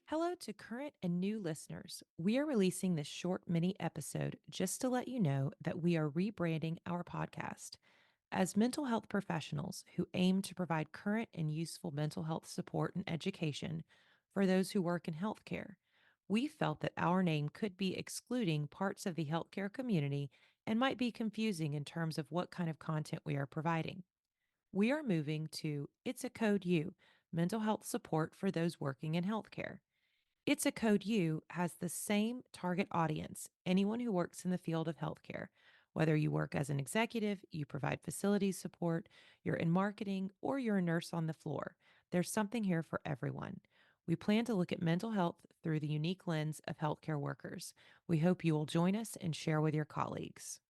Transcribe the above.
Hello to current and new listeners. We are releasing this short mini episode just to let you know that we are rebranding our podcast. As mental health professionals who aim to provide current and useful mental health support and education for those who work in healthcare, we felt that our name could be excluding parts of the healthcare community and might be confusing in terms of what kind of content we are providing. We are moving to It's a Code U, mental health support for those working in healthcare. It's a Code U has the same target audience, anyone who works in the field of healthcare. Whether you work as an executive, you provide facilities support, you're in marketing, or you're a nurse on the floor, there's something here for everyone. We plan to look at mental health through the unique lens of healthcare workers. We hope you will join us and share with your colleagues.